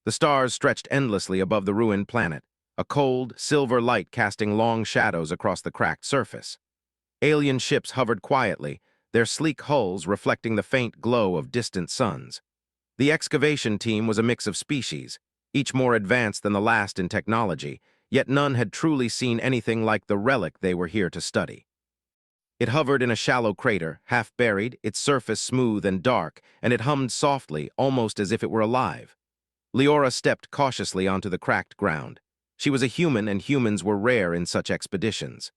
The stars stretched endlessly above the ruined planet, a cold, silver light casting long shadows across the cracked surface. Alien ships hovered quietly, their sleek hulls reflecting the faint glow of distant suns. The excavation team was a mix of species, each more advanced than the last in technology, yet none had truly seen anything like the relic they were here to study. It hovered in a shallow crater, half buried, its surface smooth and dark, and it hummed softly, almost as if it were alive. Leora stepped cautiously onto the cracked ground. She was a human, and humans were rare in such expeditions.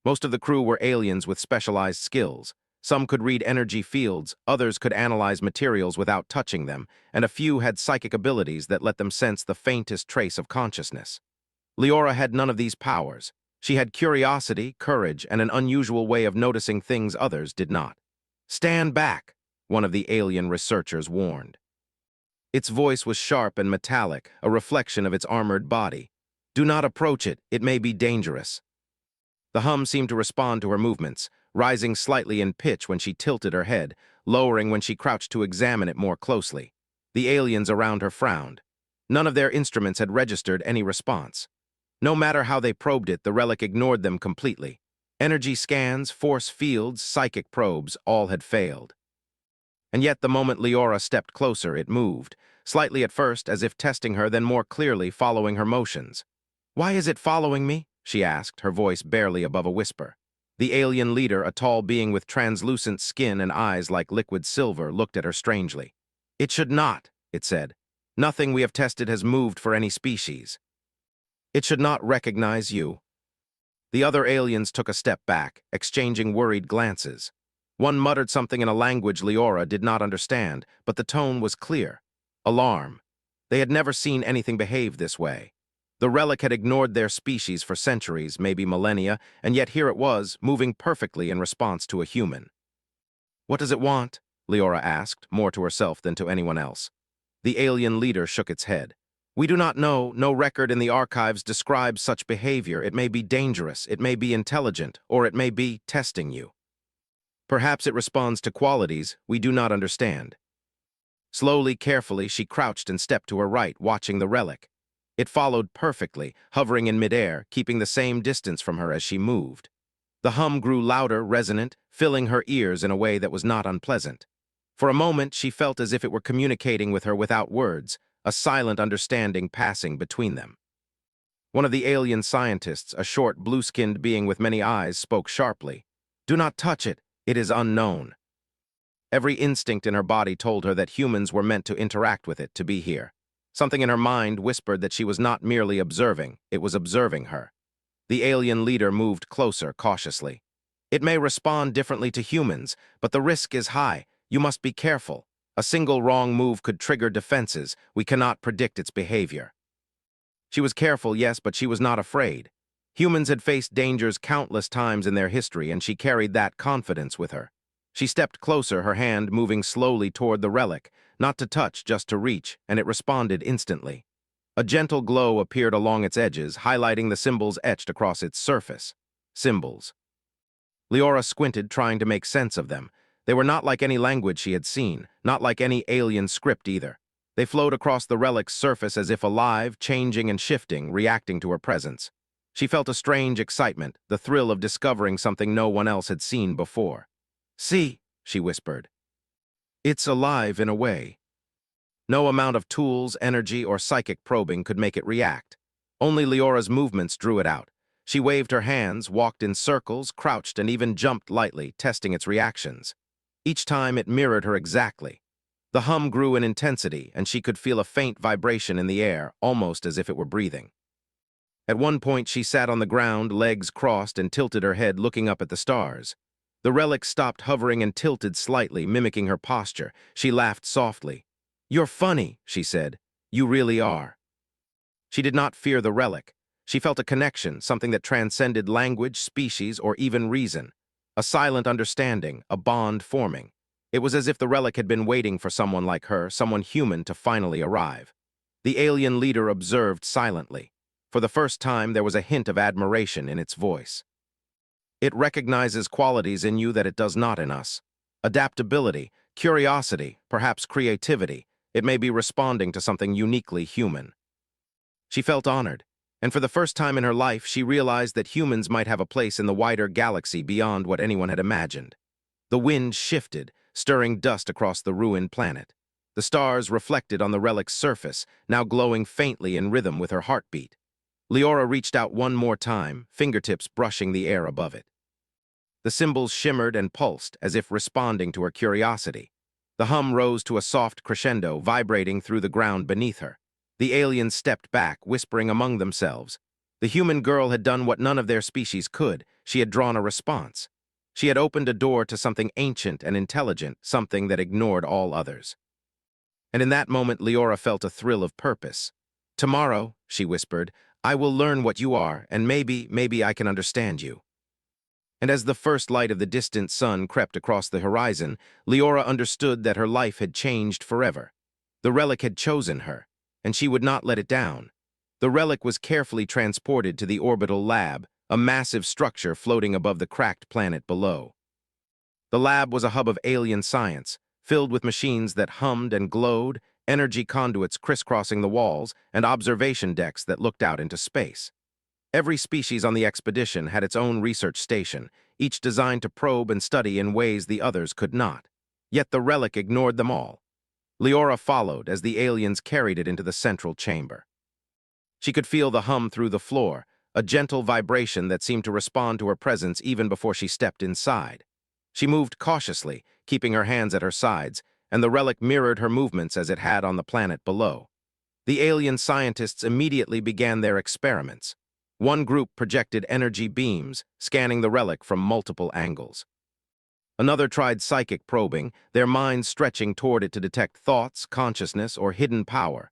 Most of the crew were aliens with specialized skills. Some could read energy fields, others could analyze materials without touching them, and a few had psychic abilities that let them sense the faintest trace of consciousness. Leora had none of these powers. She had curiosity, courage, and an unusual way of noticing things others did not. "Stand back," one of the alien researchers warned. Its voice was sharp and metallic, a reflection of its armored body. "Do not approach it, it may be dangerous." The hum seemed to respond to her movements, rising slightly in pitch when she tilted her head, lowering when she crouched to examine it more closely. The aliens around her frowned. None of their instruments had registered any response. No matter how they probed it, the relic ignored them completely. Energy scans, force fields, psychic probes, all had failed. And yet the moment Leora stepped closer, it moved, slightly at first as if testing her, then more clearly following her motions. "Why is it following me?" she asked, her voice barely above a whisper. The alien leader, a tall being with translucent skin and eyes like liquid silver, looked at her strangely. "It should not," it said. "Nothing we have tested has moved for any species. It should not recognize you." The other aliens took a step back, exchanging worried glances. One muttered something in a language Leora did not understand, but the tone was clear. Alarm. They had never seen anything behave this way. The relic had ignored their species for centuries, maybe millennia, and yet here it was, moving perfectly in response to a human. "What does it want?" Leora asked, more to herself than to anyone else. The alien leader shook its head. "We do not know. No record in the archives describes such behavior. It may be dangerous, it may be intelligent, or it may be testing you. Perhaps it responds to qualities we do not understand." Slowly, carefully, she crouched and stepped to her right, watching the relic. It followed perfectly, hovering in midair, keeping the same distance from her as she moved. The hum grew louder, resonant, filling her ears in a way that was not unpleasant. For a moment, she felt as if it were communicating with her without words, a silent understanding passing between them. One of the alien scientists, a short, blue-skinned being with many eyes, spoke sharply. "Do not touch it. It is unknown." Every instinct in her body told her that humans were meant to interact with it, to be here. Something in her mind whispered that she was not merely observing, it was observing her. The alien leader moved closer, cautiously. "It may respond differently to humans, but the risk is high. You must be careful. A single wrong move could trigger defenses. We cannot predict its behavior." She was careful, yes, but she was not afraid. Humans had faced dangers countless times in their history, and she carried that confidence with her. She stepped closer, her hand moving slowly toward the relic, not to touch, just to reach, and it responded instantly. A gentle glow appeared along its edges, highlighting the symbols etched across its surface. Symbols. Leora squinted, trying to make sense of them. They were not like any language she had seen, not like any alien script either. They flowed across the relic's surface as if alive, changing and shifting, reacting to her presence. She felt a strange excitement, the thrill of discovering something no one else had seen before. "See," she whispered. "It's alive in a way." No amount of tools, energy, or psychic probing could make it react. Only Leora's movements drew it out. She waved her hands, walked in circles, crouched, and even jumped lightly, testing its reactions. Each time it mirrored her exactly. The hum grew in intensity, and she could feel a faint vibration in the air, almost as if it were breathing. At one point, she sat on the ground, legs crossed, and tilted her head, looking up at the stars. The relic stopped hovering and tilted slightly, mimicking her posture. She laughed softly. "You're funny," she said. "You really are." She did not fear the relic. She felt a connection, something that transcended language, species, or even reason. A silent understanding, a bond forming. It was as if the relic had been waiting for someone like her, someone human, to finally arrive. The alien leader observed silently. For the first time, there was a hint of admiration in its voice. "It recognizes qualities in you that it does not in us. Adaptability, curiosity, perhaps creativity. It may be responding to something uniquely human. She felt honored, and for the first time in her life, she realized that humans might have a place in the wider galaxy beyond what anyone had imagined. The wind shifted, stirring dust across the ruined planet. The stars reflected on the relic's surface, now glowing faintly in rhythm with her heartbeat. Leora reached out one more time, fingertips brushing the air above it. The symbols shimmered and pulsed, as if responding to her curiosity. The hum rose to a soft crescendo, vibrating through the ground beneath her. The aliens stepped back, whispering among themselves. The human girl had done what none of their species could. She had drawn a response. She had opened a door to something ancient and intelligent, something that ignored all others. And in that moment, Leora felt a thrill of purpose. "Tomorrow," she whispered, "I will learn what you are, and maybe I can understand you." And as the first light of the distant sun crept across the horizon, Leora understood that her life had changed forever. The relic had chosen her, and she would not let it down. The relic was carefully transported to the orbital lab, a massive structure floating above the cracked planet below. The lab was a hub of alien science, filled with machines that hummed and glowed, energy conduits crisscrossing the walls, and observation decks that looked out into space. Every species on the expedition had its own research station, each designed to probe and study in ways the others could not. Yet the relic ignored them all. Leora followed as the aliens carried it into the central chamber. She could feel the hum through the floor, a gentle vibration that seemed to respond to her presence even before she stepped inside. She moved cautiously, keeping her hands at her sides, and the relic mirrored her movements as it had on the planet below. The alien scientists immediately began their experiments. One group projected energy beams, scanning the relic from multiple angles. Another tried psychic probing, their minds stretching toward it to detect thoughts, consciousness, or hidden power.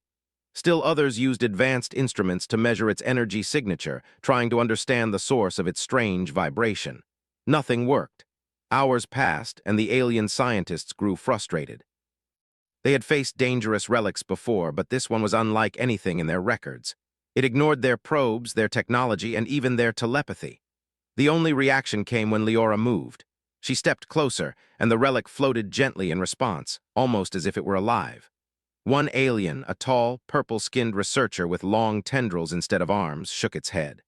Still others used advanced instruments to measure its energy signature, trying to understand the source of its strange vibration. Nothing worked. Hours passed, and the alien scientists grew frustrated. They had faced dangerous relics before, but this one was unlike anything in their records. It ignored their probes, their technology, and even their telepathy. The only reaction came when Leora moved. She stepped closer, and the relic floated gently in response, almost as if it were alive. One alien, a tall, purple-skinned researcher with long tendrils instead of arms, shook its head.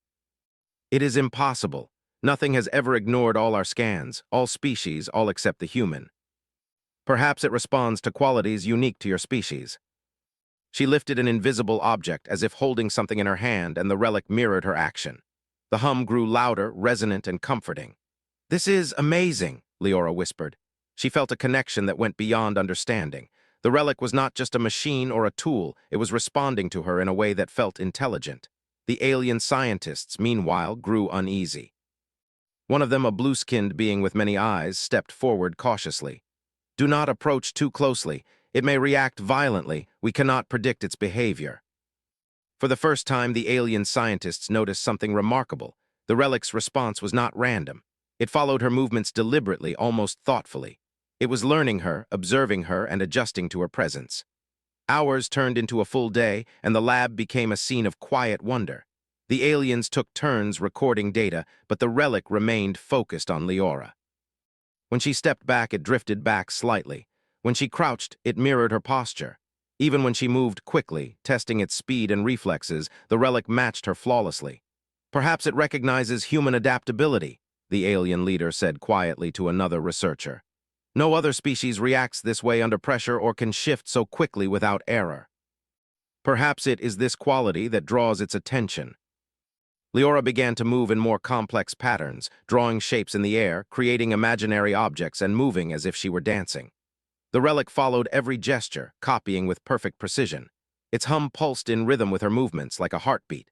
"It is impossible. Nothing has ever ignored all our scans, all species, all except the human. Perhaps it responds to qualities unique to your species." She lifted an invisible object as if holding something in her hand, and the relic mirrored her action. The hum grew louder, resonant, and comforting. "This is amazing," Leora whispered. She felt a connection that went beyond understanding. The relic was not just a machine or a tool, it was responding to her in a way that felt intelligent. The alien scientists, meanwhile, grew uneasy. One of them, a blue-skinned being with many eyes, stepped forward cautiously. "Do not approach too closely. It may react violently. We cannot predict its behavior." For the first time, the alien scientists noticed something remarkable. The relic's response was not random. It followed her movements deliberately, almost thoughtfully. It was learning her, observing her, and adjusting to her presence. Hours turned into a full day, and the lab became a scene of quiet wonder. The aliens took turns recording data, but the relic remained focused on Leora. When she stepped back, it drifted back slightly. When she crouched, it mirrored her posture. Even when she moved quickly, testing its speed and reflexes, the relic matched her flawlessly. "Perhaps it recognizes human adaptability," the alien leader said quietly to another researcher. "No other species reacts this way under pressure or can shift so quickly without error. Perhaps it is this quality that draws its attention." Leora began to move in more complex patterns, drawing shapes in the air, creating imaginary objects, and moving as if she were dancing. The relic followed every gesture, copying with perfect precision. Its hum pulsed in rhythm with her movements, like a heartbeat.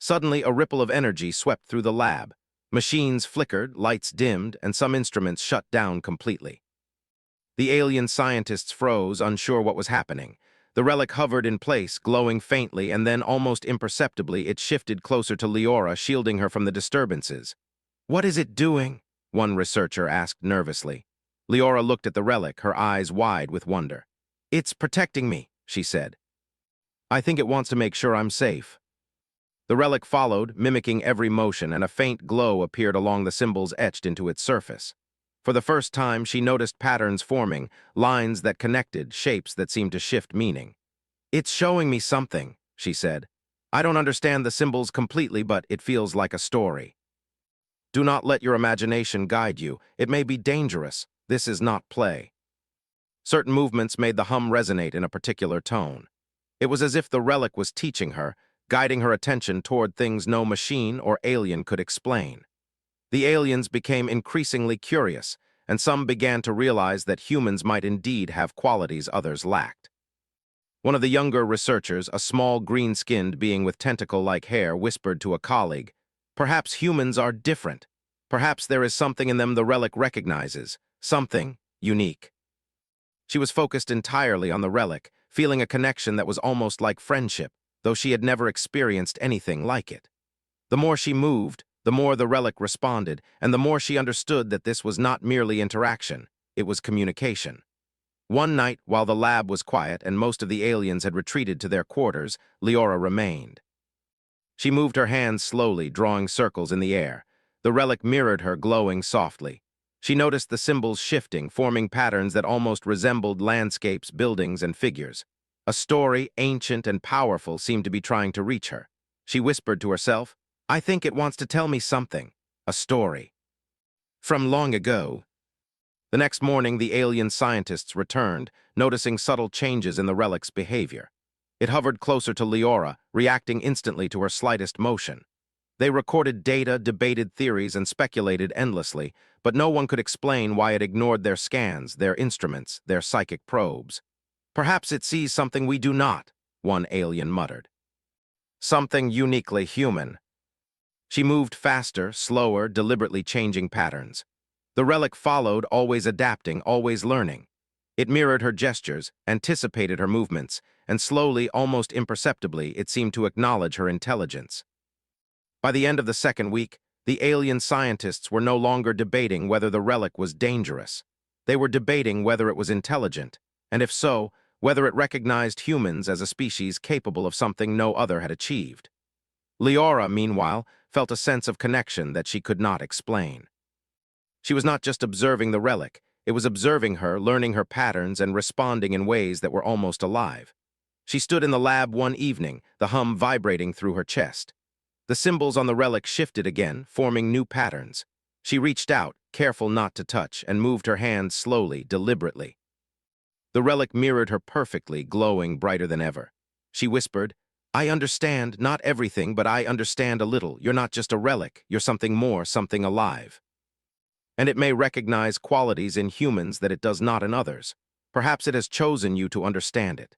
Suddenly, a ripple of energy swept through the lab. Machines flickered, lights dimmed, and some instruments shut down completely. The alien scientists froze, unsure what was happening. The relic hovered in place, glowing faintly, and then, almost imperceptibly, it shifted closer to Leora, shielding her from the disturbances. "What is it doing?" one researcher asked nervously. Leora looked at the relic, her eyes wide with wonder. "It's protecting me," she said. "I think it wants to make sure I'm safe." The relic followed, mimicking every motion, and a faint glow appeared along the symbols etched into its surface. For the first time, she noticed patterns forming, lines that connected, shapes that seemed to shift meaning. "It's showing me something," she said. "I don't understand the symbols completely, but it feels like a story." Do not let your imagination guide you. It may be dangerous. This is not play. Certain movements made the hum resonate in a particular tone. It was as if the relic was teaching her, guiding her attention toward things no machine or alien could explain. The aliens became increasingly curious, and some began to realize that humans might indeed have qualities others lacked. One of the younger researchers, a small green-skinned being with tentacle-like hair, whispered to a colleague, "Perhaps humans are different. Perhaps there is something in them the relic recognizes, something unique." She was focused entirely on the relic, feeling a connection that was almost like friendship, though she had never experienced anything like it. The more she moved, the more the relic responded, and the more she understood that this was not merely interaction, it was communication. One night, while the lab was quiet and most of the aliens had retreated to their quarters, Leora remained. She moved her hands slowly, drawing circles in the air. The relic mirrored her, glowing softly. She noticed the symbols shifting, forming patterns that almost resembled landscapes, buildings, and figures. A story, ancient and powerful, seemed to be trying to reach her. She whispered to herself, "I think it wants to tell me something. A story." From long ago. The next morning, the alien scientists returned, noticing subtle changes in the relic's behavior. It hovered closer to Leora, reacting instantly to her slightest motion. They recorded data, debated theories, and speculated endlessly, but no one could explain why it ignored their scans, their instruments, their psychic probes. "Perhaps it sees something we do not," one alien muttered. "Something uniquely human." She moved faster, slower, deliberately changing patterns. The relic followed, always adapting, always learning. It mirrored her gestures, anticipated her movements, and slowly, almost imperceptibly, it seemed to acknowledge her intelligence. By the end of the second week, the alien scientists were no longer debating whether the relic was dangerous. They were debating whether it was intelligent, and if so, whether it recognized humans as a species capable of something no other had achieved. Leora, meanwhile, felt a sense of connection that she could not explain. She was not just observing the relic, it was observing her, learning her patterns, and responding in ways that were almost alive. She stood in the lab one evening, the hum vibrating through her chest. The symbols on the relic shifted again, forming new patterns. She reached out, careful not to touch, and moved her hands slowly, deliberately. The relic mirrored her perfectly, glowing brighter than ever. She whispered, "I understand, not everything, but I understand a little. You're not just a relic, you're something more, something alive. And it may recognize qualities in humans that it does not in others. Perhaps it has chosen you to understand it."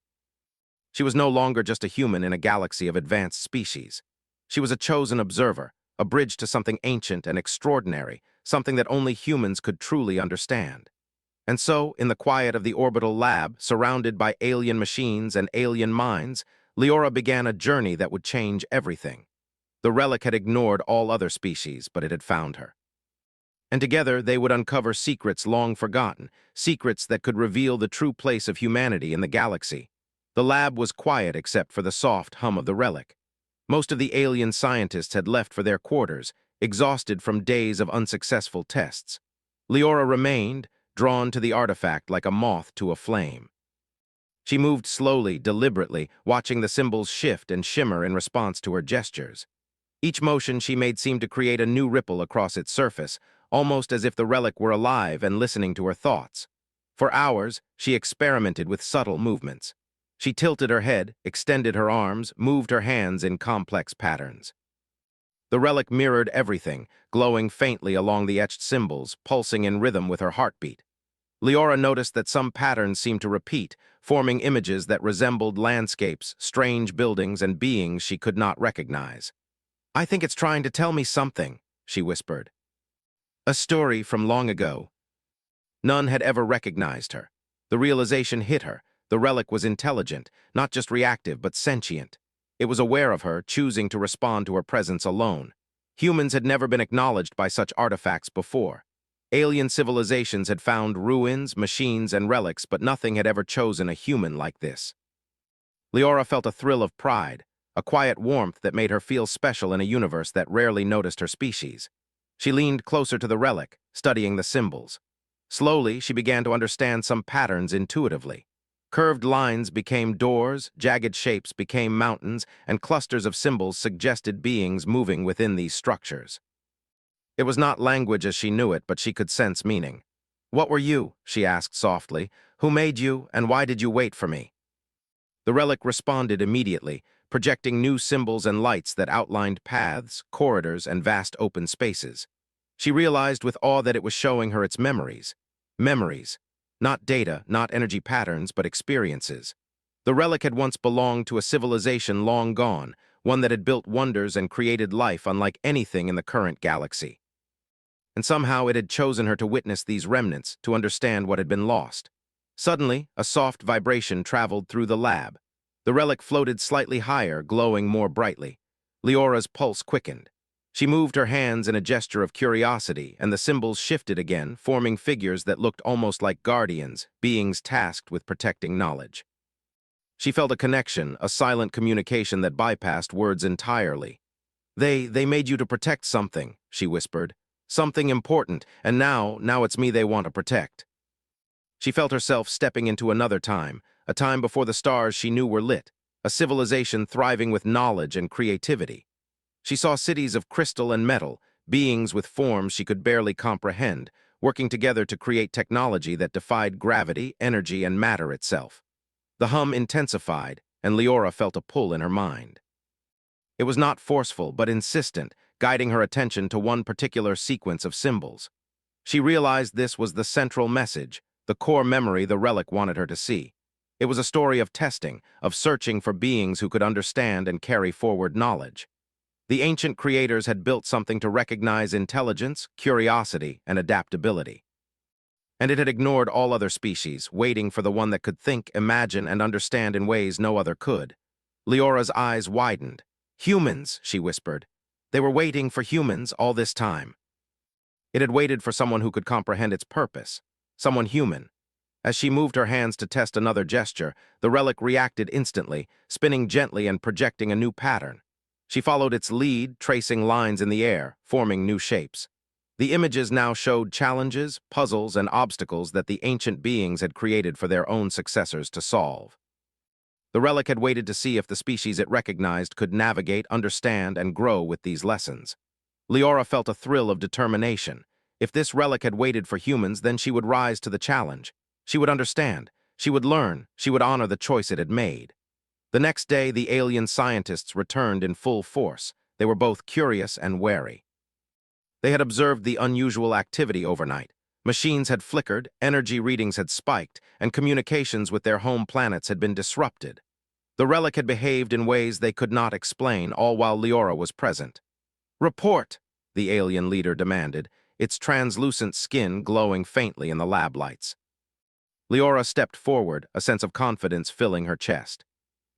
She was no longer just a human in a galaxy of advanced species. She was a chosen observer, a bridge to something ancient and extraordinary, something that only humans could truly understand. And so, in the quiet of the Orbital lab, surrounded by alien machines and alien minds, Leora began a journey that would change everything. The relic had ignored all other species, but it had found her. And together they would uncover secrets long forgotten, secrets that could reveal the true place of humanity in the galaxy. The lab was quiet except for the soft hum of the relic. Most of the alien scientists had left for their quarters, exhausted from days of unsuccessful tests. Leora remained, drawn to the artifact like a moth to a flame. She moved slowly, deliberately, watching the symbols shift and shimmer in response to her gestures. Each motion she made seemed to create a new ripple across its surface, almost as if the relic were alive and listening to her thoughts. For hours, she experimented with subtle movements. She tilted her head, extended her arms, moved her hands in complex patterns. The relic mirrored everything, glowing faintly along the etched symbols, pulsing in rhythm with her heartbeat. Leora noticed that some patterns seemed to repeat, forming images that resembled landscapes, strange buildings, and beings she could not recognize. "I think it's trying to tell me something," she whispered. A story from long ago. None had ever recognized her. The realization hit her. The relic was intelligent, not just reactive, but sentient. It was aware of her, choosing to respond to her presence alone. Humans had never been acknowledged by such artifacts before. Alien civilizations had found ruins, machines, and relics, but nothing had ever chosen a human like this. Leora felt a thrill of pride, a quiet warmth that made her feel special in a universe that rarely noticed her species. She leaned closer to the relic, studying the symbols. Slowly, she began to understand some patterns intuitively. Curved lines became doors, jagged shapes became mountains, and clusters of symbols suggested beings moving within these structures. It was not language as she knew it, but she could sense meaning. "What were you?" she asked softly. "Who made you, and why did you wait for me?" The relic responded immediately, projecting new symbols and lights that outlined paths, corridors, and vast open spaces. She realized with awe that it was showing her its memories. Memories. Not data, not energy patterns, but experiences. The relic had once belonged to a civilization long gone, one that had built wonders and created life unlike anything in the current galaxy. And somehow it had chosen her to witness these remnants, to understand what had been lost. Suddenly, a soft vibration traveled through the lab. The relic floated slightly higher, glowing more brightly. Leora's pulse quickened. She moved her hands in a gesture of curiosity, and the symbols shifted again, forming figures that looked almost like guardians, beings tasked with protecting knowledge. She felt a connection, a silent communication that bypassed words entirely. They made you to protect something," she whispered. "Something important, and now it's me they want to protect." She felt herself stepping into another time, a time before the stars she knew were lit, a civilization thriving with knowledge and creativity. She saw cities of crystal and metal, beings with forms she could barely comprehend, working together to create technology that defied gravity, energy, and matter itself. The hum intensified, and Leora felt a pull in her mind. It was not forceful, but insistent, guiding her attention to one particular sequence of symbols. She realized this was the central message, the core memory the relic wanted her to see. It was a story of testing, of searching for beings who could understand and carry forward knowledge. The ancient creators had built something to recognize intelligence, curiosity, and adaptability. And it had ignored all other species, waiting for the one that could think, imagine, and understand in ways no other could. Leora's eyes widened. "Humans," she whispered. "They were waiting for humans all this time." It had waited for someone who could comprehend its purpose, someone human. As she moved her hands to test another gesture, the relic reacted instantly, spinning gently and projecting a new pattern. She followed its lead, tracing lines in the air, forming new shapes. The images now showed challenges, puzzles, and obstacles that the ancient beings had created for their own successors to solve. The relic had waited to see if the species it recognized could navigate, understand, and grow with these lessons. Leora felt a thrill of determination. If this relic had waited for humans, then she would rise to the challenge. She would understand. She would learn. She would honor the choice it had made. The next day, the alien scientists returned in full force. They were both curious and wary. They had observed the unusual activity overnight. Machines had flickered, energy readings had spiked, and communications with their home planets had been disrupted. The relic had behaved in ways they could not explain, all while Leora was present. "Report," the alien leader demanded, its translucent skin glowing faintly in the lab lights. Leora stepped forward, a sense of confidence filling her chest.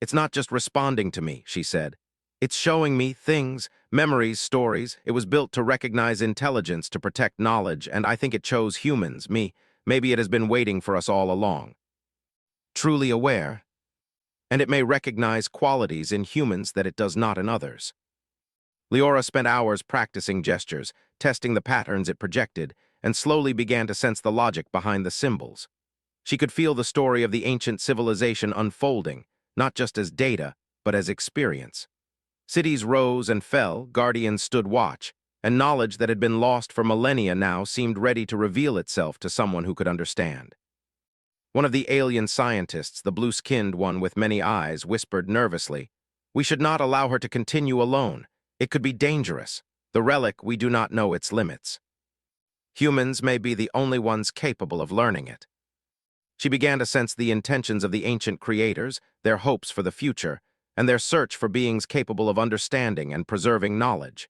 "It's not just responding to me," she said. "It's showing me things, memories, stories. It was built to recognize intelligence, to protect knowledge, and I think it chose humans, me. Maybe it has been waiting for us all along. Truly aware. And it may recognize qualities in humans that it does not in others." Leora spent hours practicing gestures, testing the patterns it projected, and slowly began to sense the logic behind the symbols. She could feel the story of the ancient civilization unfolding, not just as data, but as experience. Cities rose and fell, guardians stood watch, and knowledge that had been lost for millennia now seemed ready to reveal itself to someone who could understand. One of the alien scientists, the blue-skinned one with many eyes, whispered nervously, "We should not allow her to continue alone. It could be dangerous. The relic, we do not know its limits. Humans may be the only ones capable of learning it." She began to sense the intentions of the ancient creators, their hopes for the future, and their search for beings capable of understanding and preserving knowledge.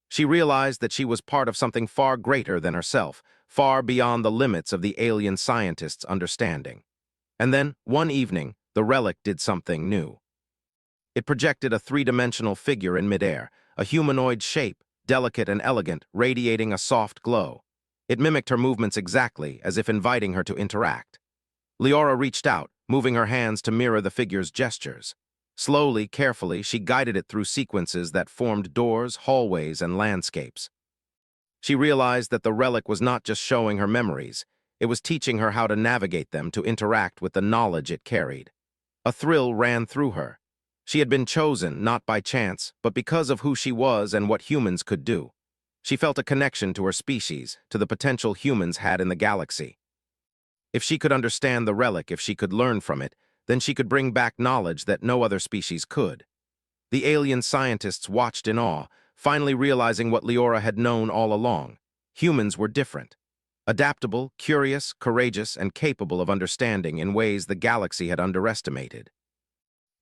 She realized that she was part of something far greater than herself, far beyond the limits of the alien scientists' understanding. And then, one evening, the relic did something new. It projected a three-dimensional figure in midair, a humanoid shape, delicate and elegant, radiating a soft glow. It mimicked her movements exactly, as if inviting her to interact. Leora reached out, moving her hands to mirror the figure's gestures. Slowly, carefully, she guided it through sequences that formed doors, hallways, and landscapes. She realized that the relic was not just showing her memories. It was teaching her how to navigate them, to interact with the knowledge it carried. A thrill ran through her. She had been chosen, not by chance, but because of who she was and what humans could do. She felt a connection to her species, to the potential humans had in the galaxy. If she could understand the relic, if she could learn from it, then she could bring back knowledge that no other species could. The alien scientists watched in awe, finally realizing what Leora had known all along. Humans were different. Adaptable, curious, courageous, and capable of understanding in ways the galaxy had underestimated.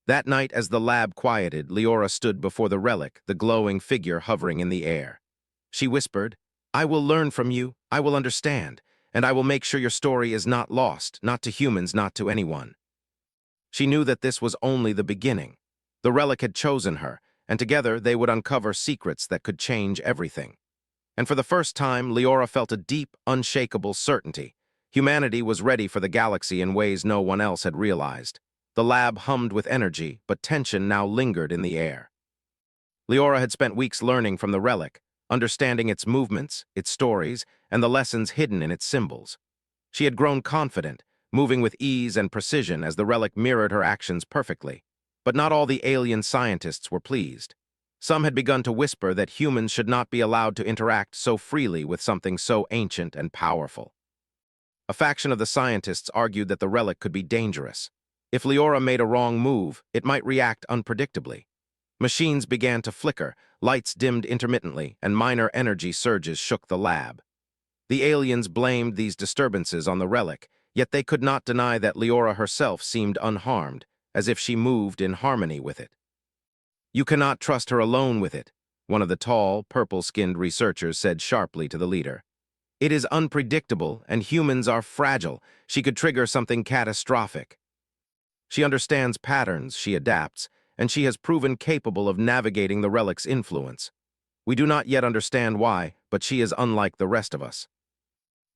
That night, as the lab quieted, Leora stood before the relic, the glowing figure hovering in the air. She whispered, "I will learn from you, I will understand, and I will make sure your story is not lost, not to humans, not to anyone." She knew that this was only the beginning. The relic had chosen her, and together they would uncover secrets that could change everything. And for the first time, Leora felt a deep, unshakable certainty. Humanity was ready for the galaxy in ways no one else had realized. The lab hummed with energy, but tension now lingered in the air. Leora had spent weeks learning from the relic, understanding its movements, its stories, and the lessons hidden in its symbols. She had grown confident, moving with ease and precision as the relic mirrored her actions perfectly. But not all the alien scientists were pleased. Some had begun to whisper that humans should not be allowed to interact so freely with something so ancient and powerful. A faction of the scientists argued that the relic could be dangerous. If Leora made a wrong move, it might react unpredictably. Machines began to flicker, lights dimmed intermittently, and minor energy surges shook the lab. The aliens blamed these disturbances on the relic, yet they could not deny that Leora herself seemed unharmed, as if she moved in harmony with it. "You cannot trust her alone with it," one of the tall, purple-skinned researchers said sharply to the leader. "It is unpredictable, and humans are fragile. She could trigger something catastrophic. She understands patterns, she adapts, and she has proven capable of navigating the relic's influence. We do not yet understand why, but she is unlike the rest of us."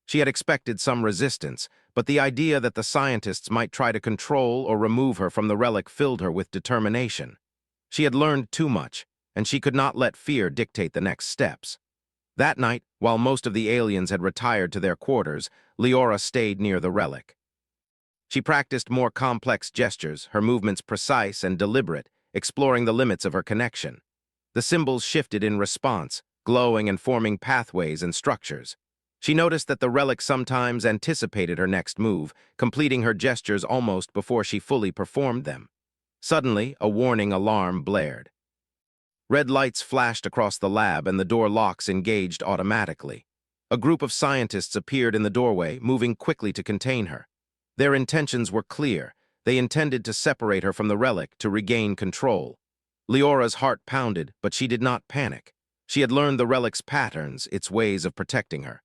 She had expected some resistance, but the idea that the scientists might try to control or remove her from the relic filled her with determination. She had learned too much, and she could not let fear dictate the next steps. That night, while most of the aliens had retired to their quarters, Leora stayed near the relic. She practiced more complex gestures, her movements precise and deliberate, exploring the limits of her connection. The symbols shifted in response, glowing and forming pathways and structures. She noticed that the relic sometimes anticipated her next move, completing her gestures almost before she fully performed them. Suddenly, a warning alarm blared. Red lights flashed across the lab and the door locks engaged automatically. A group of scientists appeared in the doorway, moving quickly to contain her. Their intentions were clear. They intended to separate her from the relic, to regain control. Leora's heart pounded, but she did not panic. She had learned the relic's patterns, its ways of protecting her.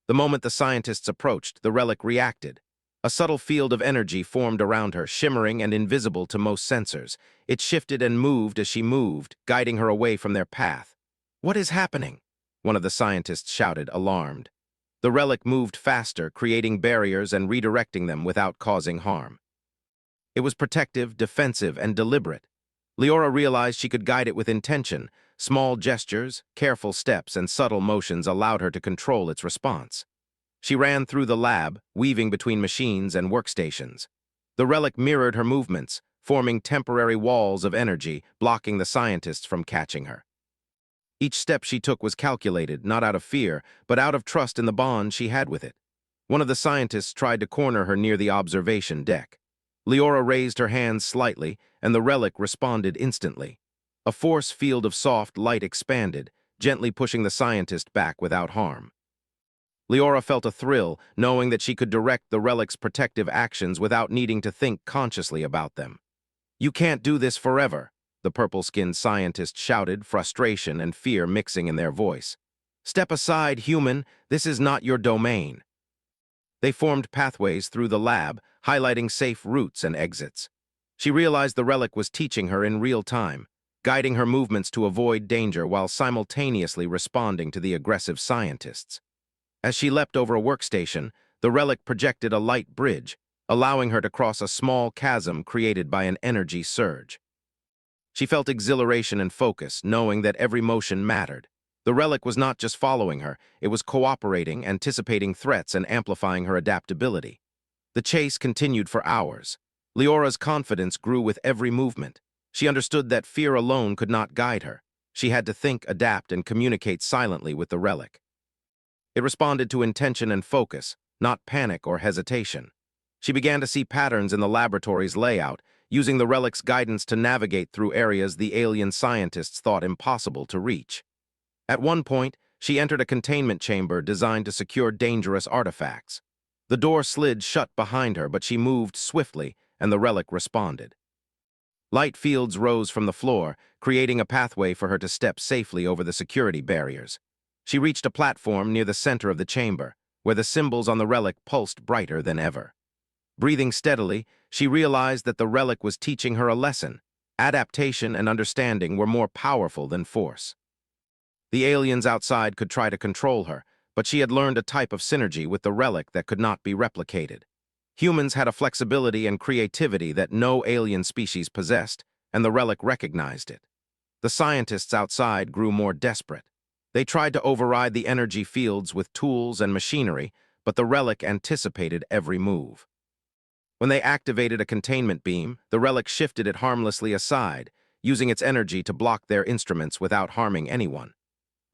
The moment the scientists approached, the relic reacted. A subtle field of energy formed around her, shimmering and invisible to most sensors. It shifted and moved as she moved, guiding her away from their path. "What is happening?" one of the scientists shouted, alarmed. The relic moved faster, creating barriers and redirecting them without causing harm. It was protective, defensive, and deliberate. Leora realized she could guide it with intention. Small gestures, careful steps, and subtle motions allowed her to control its response. She ran through the lab, weaving between machines and workstations. The relic mirrored her movements, forming temporary walls of energy, blocking the scientists from catching her. Each step she took was calculated, not out of fear, but out of trust in the bond she had with it. One of the scientists tried to corner her near the observation deck. Leora raised her hands slightly, and the relic responded instantly. A force field of soft light expanded, gently pushing the scientist back without harm. Leora felt a thrill, knowing that she could direct the relic's protective actions without needing to think consciously about them. "You can't do this forever," the purple-skinned scientist shouted, frustration and fear mixing in their voice. "Step aside, human. This is not your domain." They formed pathways through the lab, highlighting safe routes and exits. She realized the relic was teaching her in real time, guiding her movements to avoid danger while simultaneously responding to the aggressive scientists. As she leapt over a workstation, the relic projected a light bridge, allowing her to cross a small chasm created by an energy surge. She felt exhilaration and focus, knowing that every motion mattered. The relic was not just following her, it was cooperating, anticipating threats, and amplifying her adaptability. The chase continued for hours. Leora's confidence grew with every movement. She understood that fear alone could not guide her. She had to think, adapt, and communicate silently with the relic. It responded to intention and focus, not panic or hesitation. She began to see patterns in the laboratory's layout, using the relic's guidance to navigate through areas the alien scientists thought impossible to reach. At one point, she entered a containment chamber designed to secure dangerous artifacts. The door slid shut behind her, but she moved swiftly, and the relic responded. Light fields rose from the floor, creating a pathway for her to step safely over the security barriers. She reached a platform near the center of the chamber, where the symbols on the relic pulsed brighter than ever. Breathing steadily, she realized that the relic was teaching her a lesson. Adaptation and understanding were more powerful than force. The aliens outside could try to control her, but she had learned a type of synergy with the relic that could not be replicated. Humans had a flexibility and creativity that no alien species possessed, and the relic recognized it. The scientists outside grew more desperate. They tried to override the energy fields with tools and machinery, but the relic anticipated every move. When they activated a containment beam, the relic shifted it harmlessly aside, using its energy to block their instruments without harming anyone.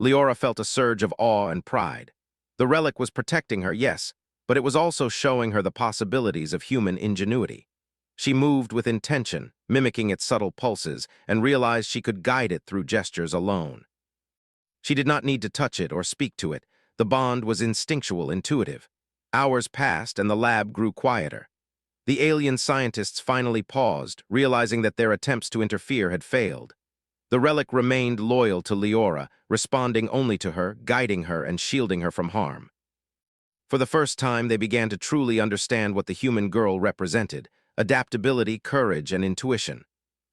Leora felt a surge of awe and pride. The relic was protecting her, yes, but it was also showing her the possibilities of human ingenuity. She moved with intention, mimicking its subtle pulses, and realized she could guide it through gestures alone. She did not need to touch it or speak to it. The bond was instinctual, intuitive. Hours passed, and the lab grew quieter. The alien scientists finally paused, realizing that their attempts to interfere had failed. The relic remained loyal to Leora, responding only to her, guiding her, and shielding her from harm. For the first time, they began to truly understand what the human girl represented: adaptability, courage, and intuition.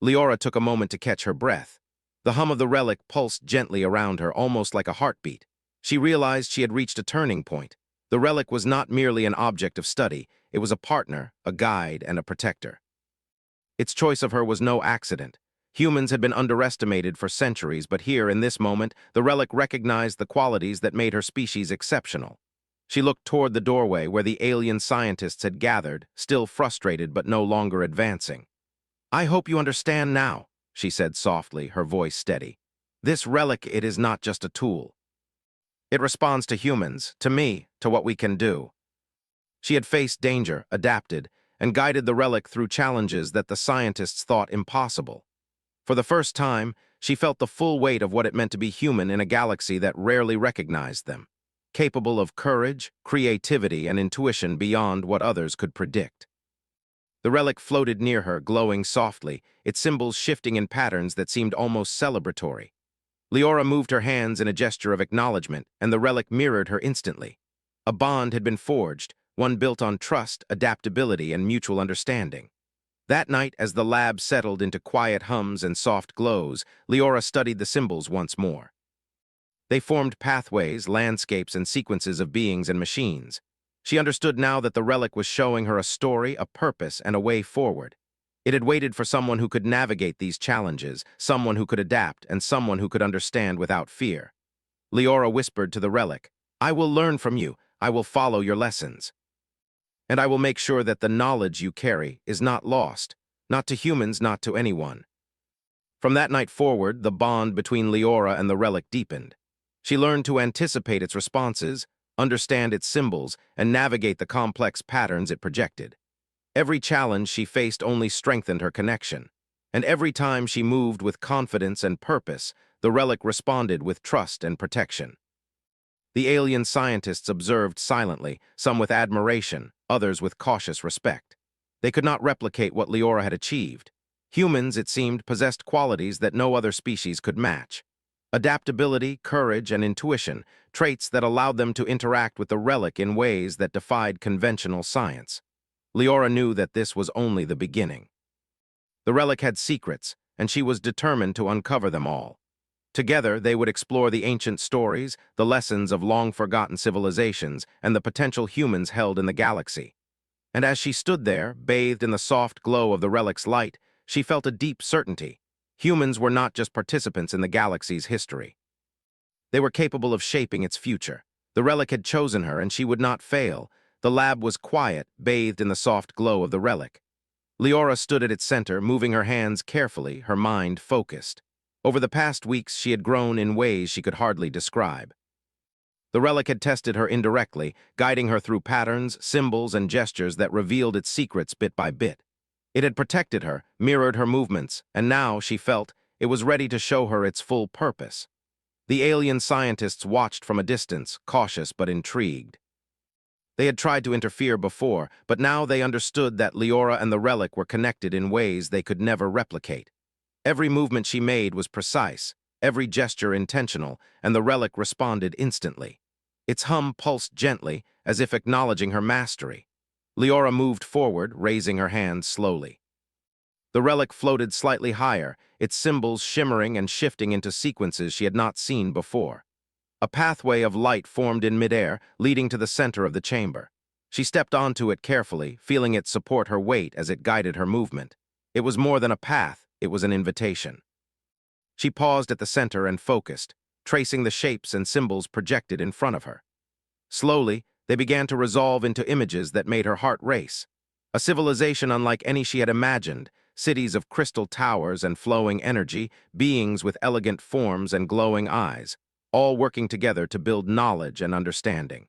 Leora took a moment to catch her breath. The hum of the relic pulsed gently around her, almost like a heartbeat. She realized she had reached a turning point. The relic was not merely an object of study, it was a partner, a guide, and a protector. Its choice of her was no accident. Humans had been underestimated for centuries, but here, in this moment, the relic recognized the qualities that made her species exceptional. She looked toward the doorway where the alien scientists had gathered, still frustrated but no longer advancing. "I hope you understand now," she said softly, her voice steady. "This relic, it is not just a tool. It responds to humans, to me, to what we can do." She had faced danger, adapted, and guided the relic through challenges that the scientists thought impossible. For the first time, she felt the full weight of what it meant to be human in a galaxy that rarely recognized them, capable of courage, creativity, and intuition beyond what others could predict. The relic floated near her, glowing softly, its symbols shifting in patterns that seemed almost celebratory. Leora moved her hands in a gesture of acknowledgement, and the relic mirrored her instantly. A bond had been forged, one built on trust, adaptability, and mutual understanding. That night, as the lab settled into quiet hums and soft glows, Leora studied the symbols once more. They formed pathways, landscapes, and sequences of beings and machines. She understood now that the relic was showing her a story, a purpose, and a way forward. It had waited for someone who could navigate these challenges, someone who could adapt, and someone who could understand without fear. Leora whispered to the relic, "I will learn from you. I will follow your lessons. And I will make sure that the knowledge you carry is not lost, not to humans, not to anyone." From that night forward, the bond between Leora and the relic deepened. She learned to anticipate its responses, understand its symbols, and navigate the complex patterns it projected. Every challenge she faced only strengthened her connection, and every time she moved with confidence and purpose, the relic responded with trust and protection. The alien scientists observed silently, some with admiration, others with cautious respect. They could not replicate what Leora had achieved. Humans, it seemed, possessed qualities that no other species could match: adaptability, courage, and intuition, traits that allowed them to interact with the relic in ways that defied conventional science. Leora knew that this was only the beginning. The relic had secrets, and she was determined to uncover them all. Together, they would explore the ancient stories, the lessons of long-forgotten civilizations, and the potential humans held in the galaxy. And as she stood there, bathed in the soft glow of the relic's light, she felt a deep certainty. Humans were not just participants in the galaxy's history. They were capable of shaping its future. The relic had chosen her, and she would not fail. The lab was quiet, bathed in the soft glow of the relic. Leora stood at its center, moving her hands carefully, her mind focused. Over the past weeks, she had grown in ways she could hardly describe. The relic had tested her indirectly, guiding her through patterns, symbols, and gestures that revealed its secrets bit by bit. It had protected her, mirrored her movements, and now, she felt, it was ready to show her its full purpose. The alien scientists watched from a distance, cautious but intrigued. They had tried to interfere before, but now they understood that Leora and the relic were connected in ways they could never replicate. Every movement she made was precise, every gesture intentional, and the relic responded instantly. Its hum pulsed gently, as if acknowledging her mastery. Leora moved forward, raising her hands slowly. The relic floated slightly higher, its symbols shimmering and shifting into sequences she had not seen before. A pathway of light formed in midair, leading to the center of the chamber. She stepped onto it carefully, feeling it support her weight as it guided her movement. It was more than a path, it was an invitation. She paused at the center and focused, tracing the shapes and symbols projected in front of her. Slowly, they began to resolve into images that made her heart race. A civilization unlike any she had imagined, cities of crystal towers and flowing energy, beings with elegant forms and glowing eyes, all working together to build knowledge and understanding.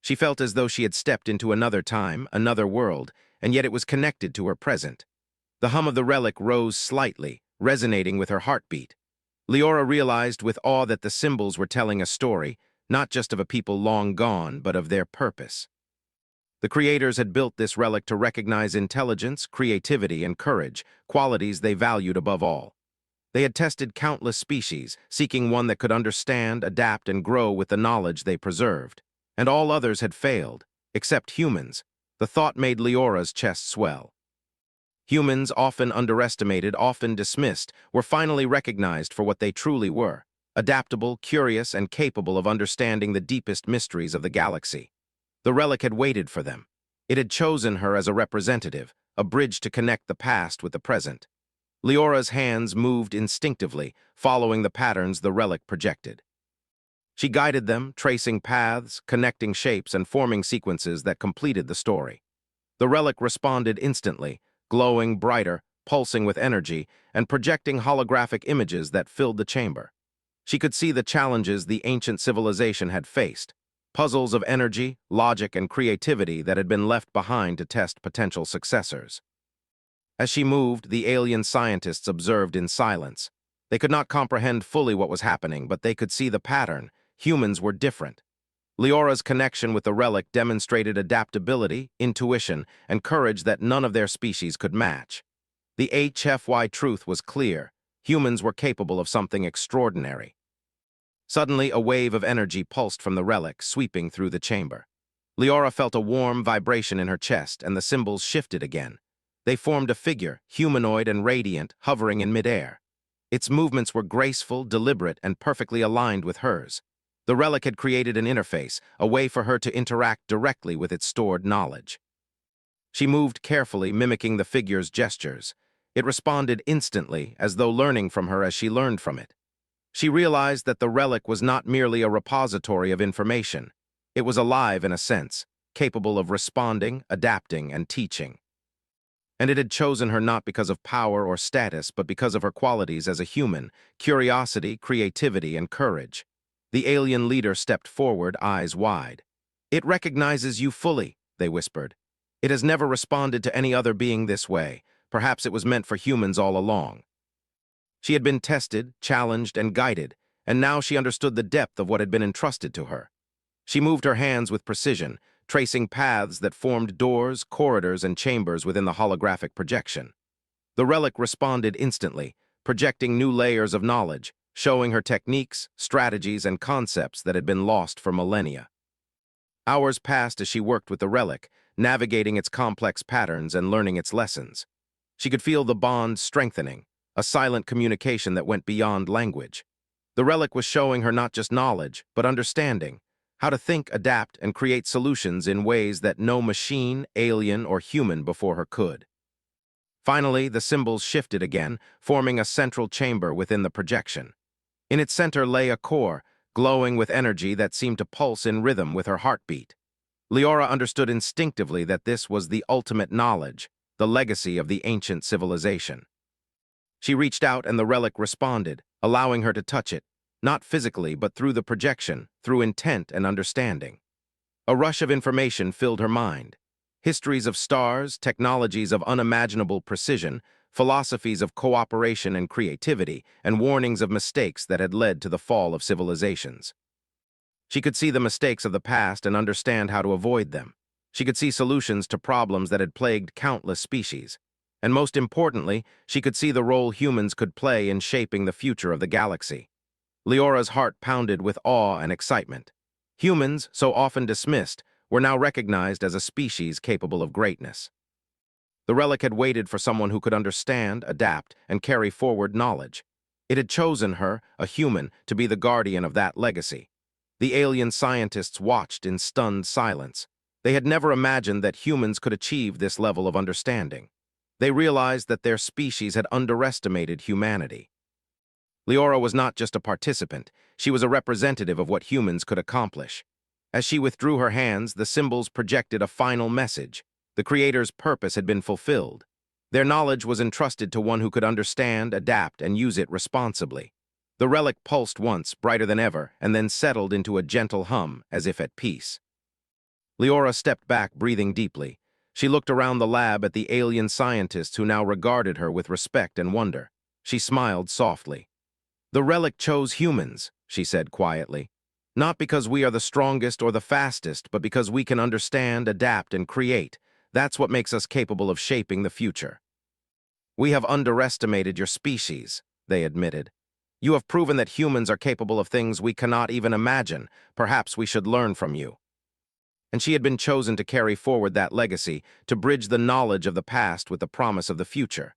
She felt as though she had stepped into another time, another world, and yet it was connected to her present. The hum of the relic rose slightly, resonating with her heartbeat. Leora realized with awe that the symbols were telling a story, not just of a people long gone, but of their purpose. The creators had built this relic to recognize intelligence, creativity, and courage, qualities they valued above all. They had tested countless species, seeking one that could understand, adapt, and grow with the knowledge they preserved. And all others had failed, except humans. The thought made Leora's chest swell. Humans, often underestimated, often dismissed, were finally recognized for what they truly were: adaptable, curious, and capable of understanding the deepest mysteries of the galaxy. The relic had waited for them. It had chosen her as a representative, a bridge to connect the past with the present. Leora's hands moved instinctively, following the patterns the relic projected. She guided them, tracing paths, connecting shapes, and forming sequences that completed the story. The relic responded instantly, glowing brighter, pulsing with energy, and projecting holographic images that filled the chamber. She could see the challenges the ancient civilization had faced, puzzles of energy, logic, and creativity that had been left behind to test potential successors. As she moved, the alien scientists observed in silence. They could not comprehend fully what was happening, but they could see the pattern. Humans were different. Leora's connection with the relic demonstrated adaptability, intuition, and courage that none of their species could match. The HFY truth was clear. Humans were capable of something extraordinary. Suddenly, a wave of energy pulsed from the relic, sweeping through the chamber. Leora felt a warm vibration in her chest, and the symbols shifted again. They formed a figure, humanoid and radiant, hovering in midair. Its movements were graceful, deliberate, and perfectly aligned with hers. The relic had created an interface, a way for her to interact directly with its stored knowledge. She moved carefully, mimicking the figure's gestures. It responded instantly, as though learning from her as she learned from it. She realized that the relic was not merely a repository of information. It was alive in a sense, capable of responding, adapting, and teaching. And it had chosen her not because of power or status, but because of her qualities as a human: curiosity, creativity, and courage. The alien leader stepped forward, eyes wide. "It recognizes you fully," they whispered. "It has never responded to any other being this way. Perhaps it was meant for humans all along." She had been tested, challenged, and guided, and now she understood the depth of what had been entrusted to her. She moved her hands with precision, tracing paths that formed doors, corridors, and chambers within the holographic projection. The relic responded instantly, projecting new layers of knowledge, showing her techniques, strategies, and concepts that had been lost for millennia. Hours passed as she worked with the relic, navigating its complex patterns and learning its lessons. She could feel the bond strengthening, a silent communication that went beyond language. The relic was showing her not just knowledge, but understanding, how to think, adapt, and create solutions in ways that no machine, alien, or human before her could. Finally, the symbols shifted again, forming a central chamber within the projection. In its center lay a core, glowing with energy that seemed to pulse in rhythm with her heartbeat. Leora understood instinctively that this was the ultimate knowledge, the legacy of the ancient civilization. She reached out and the relic responded, allowing her to touch it, not physically but through the projection, through intent and understanding. A rush of information filled her mind. Histories of stars, technologies of unimaginable precision, philosophies of cooperation and creativity, and warnings of mistakes that had led to the fall of civilizations. She could see the mistakes of the past and understand how to avoid them. She could see solutions to problems that had plagued countless species. And most importantly, she could see the role humans could play in shaping the future of the galaxy. Leora's heart pounded with awe and excitement. Humans, so often dismissed, were now recognized as a species capable of greatness. The relic had waited for someone who could understand, adapt, and carry forward knowledge. It had chosen her, a human, to be the guardian of that legacy. The alien scientists watched in stunned silence. They had never imagined that humans could achieve this level of understanding. They realized that their species had underestimated humanity. Leora was not just a participant, she was a representative of what humans could accomplish. As she withdrew her hands, the symbols projected a final message. The Creator's purpose had been fulfilled. Their knowledge was entrusted to one who could understand, adapt, and use it responsibly. The relic pulsed once, brighter than ever, and then settled into a gentle hum, as if at peace. Leora stepped back, breathing deeply. She looked around the lab at the alien scientists who now regarded her with respect and wonder. She smiled softly. "The relic chose humans," she said quietly. "Not because we are the strongest or the fastest, but because we can understand, adapt, and create. That's what makes us capable of shaping the future." "We have underestimated your species," they admitted. "You have proven that humans are capable of things we cannot even imagine. Perhaps we should learn from you." And she had been chosen to carry forward that legacy, to bridge the knowledge of the past with the promise of the future.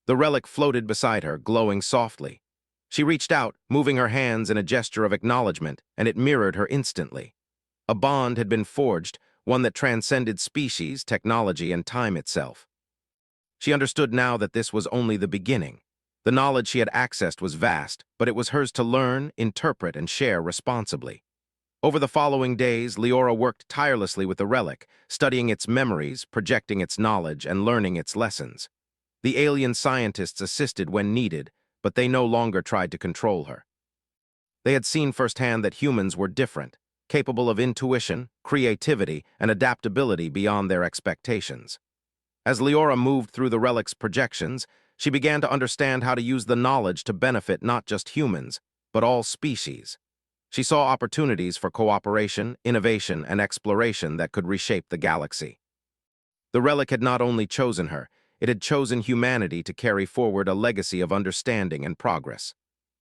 The relic floated beside her, glowing softly. She reached out, moving her hands in a gesture of acknowledgement, and it mirrored her instantly. A bond had been forged, one that transcended species, technology, and time itself. She understood now that this was only the beginning. The knowledge she had accessed was vast, but it was hers to learn, interpret, and share responsibly. Over the following days, Leora worked tirelessly with the relic, studying its memories, projecting its knowledge, and learning its lessons. The alien scientists assisted when needed, but they no longer tried to control her. They had seen firsthand that humans were different, capable of intuition, creativity, and adaptability beyond their expectations. As Leora moved through the relic's projections, she began to understand how to use the knowledge to benefit not just humans, but all species. She saw opportunities for cooperation, innovation, and exploration that could reshape the galaxy. The relic had not only chosen her, it had chosen humanity to carry forward a legacy of understanding and progress.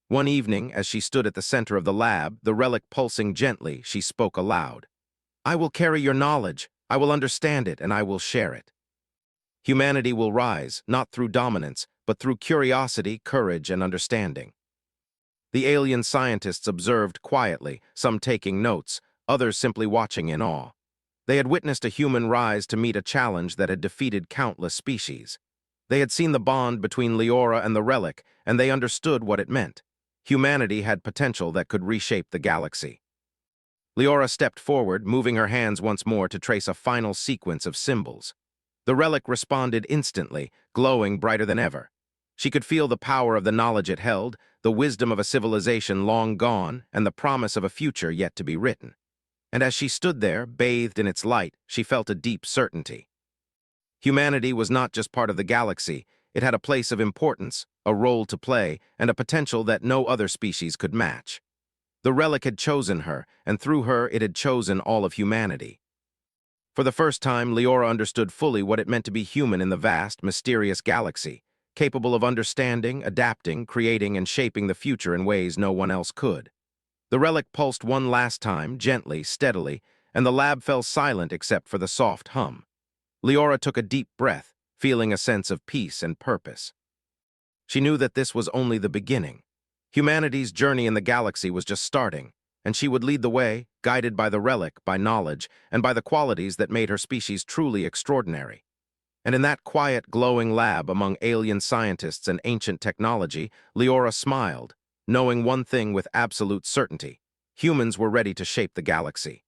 One evening, as she stood at the center of the lab, the relic pulsing gently, she spoke aloud. "I will carry your knowledge, I will understand it, and I will share it. Humanity will rise, not through dominance, but through curiosity, courage, and understanding." The alien scientists observed quietly, some taking notes, others simply watching in awe. They had witnessed a human rise to meet a challenge that had defeated countless species. They had seen the bond between Leora and the relic, and they understood what it meant. Humanity had potential that could reshape the galaxy. Leora stepped forward, moving her hands once more to trace a final sequence of symbols. The relic responded instantly, glowing brighter than ever. She could feel the power of the knowledge it held, the wisdom of a civilization long gone, and the promise of a future yet to be written. And as she stood there, bathed in its light, she felt a deep certainty. Humanity was not just part of the galaxy, it had a place of importance, a role to play, and a potential that no other species could match. The relic had chosen her, and through her it had chosen all of humanity. For the first time, Leora understood fully what it meant to be human in the vast, mysterious galaxy, capable of understanding, adapting, creating, and shaping the future in ways no one else could. The relic pulsed one last time, gently, steadily, and the lab fell silent except for the soft hum. Leora took a deep breath, feeling a sense of peace and purpose. She knew that this was only the beginning. Humanity's journey in the galaxy was just starting, and she would lead the way, guided by the relic, by knowledge, and by the qualities that made her species truly extraordinary. And in that quiet, glowing lab among alien scientists and ancient technology, Leora smiled, knowing one thing with absolute certainty. Humans were ready to shape the galaxy.